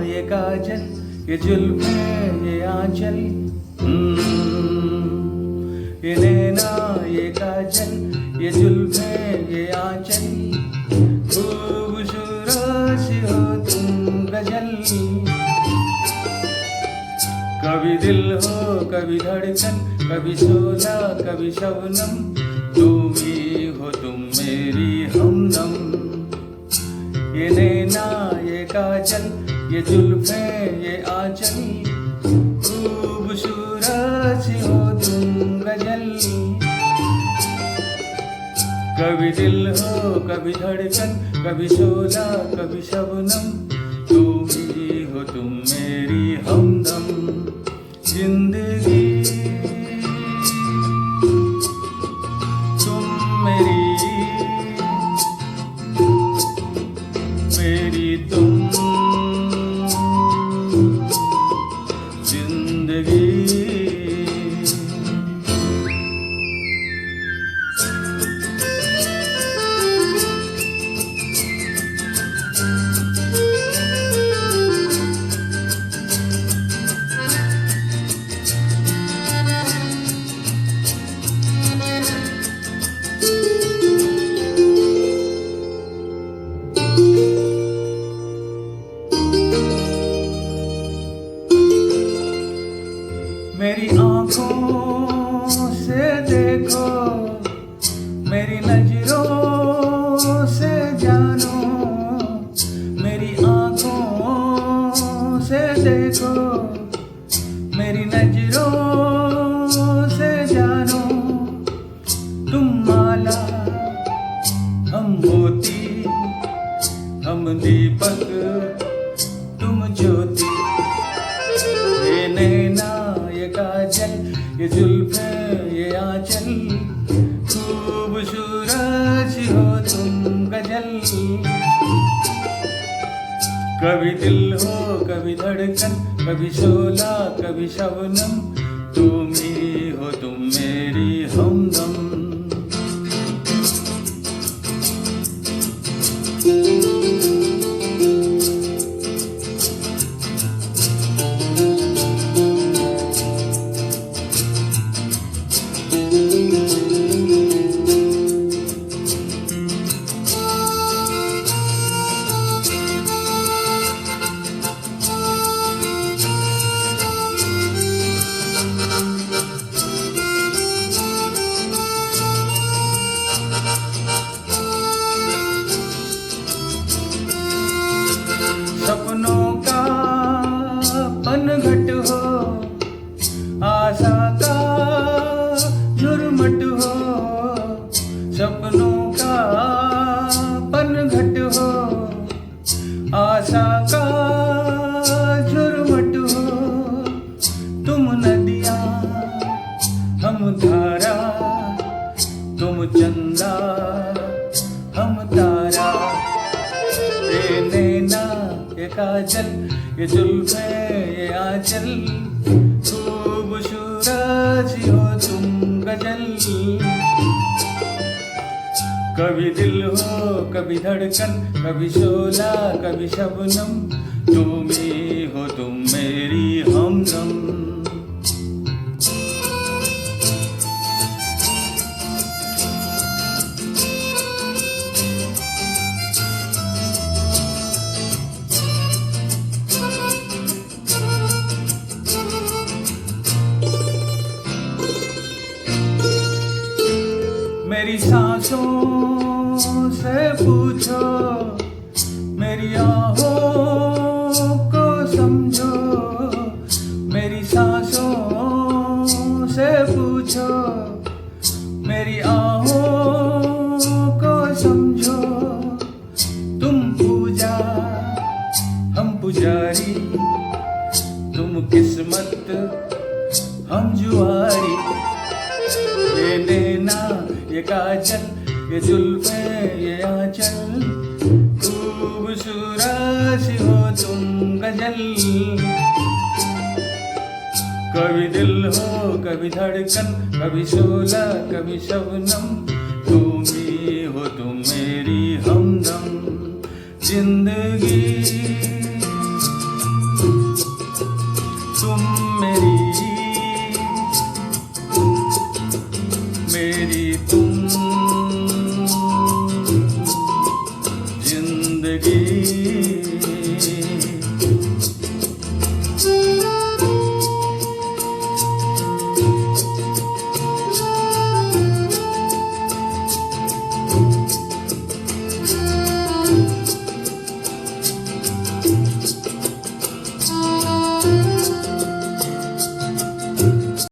ये काजल, ये जुल्फें, ये आंचल, ये नैना, ये काजल, ये जुल्फें, ये आंचल, खूबसूरत सी हो तुम गजल। कभी दिल हो कभी धड़कन, कभी शोला कभी शबनम, तुम ही हो तुम मेरी हमदम। ये नैना, ये काजल, ये जुल्फें, ये आंचल, खूबसूरत सी हो तुम गजल। कभी दिल हो कभी धड़कन, कभी शोला कभी शबनम, तुम ही हो तुम मेरी हमदम। जिंदगी तुम मेरी तुम जिंदगी। मेरी आँखों से देखो, मेरी नजरों से जानो, मेरी आँखों से देखो, मेरी नजरों से जानो। तुम माला, हम मोती, हम दीपक, तुम ज्योति। ये नैना, ये काजल, ये जुल्फें, ये आंचल, खूबसूरत सी हो तुम गजल। कभी दिल हो कभी धड़कन, कभी शोला कभी शबनम, तुम ही हो तुम मेरी हमदम। सपनों का पनघट हो, आशा का झुरमुट हो। सपनों का पनघट हो, आशा का झुरमुट हो। तुम नदिया, हम धारा, तुम चंदा, हम तारा। ये नैना, ये काजल, ये जुल्फें, ये आंचल, खूबसूरत सी हो तुम गजल। कभी दिल हो कभी धड़कन, कभी शोला कभी शबनम, तुम ही हो तुम मेरी हमदम। मेरी सांसों से पूछो, मेरी आहों को समझो। मेरी सांसों से पूछो, मेरी आहों को समझो। तुम पूजा, हम पुजारी, तुम किस्मत, हम जुआरी। ये नैना, ये काजल, ये जुल्फें, ये आंचल, खूबसूरत सी हो तुम गजल। कभी दिल हो कभी धड़कन, कभी शोला कभी शबनम, तुम ही हो तुम मेरी हमदम। जिंदगी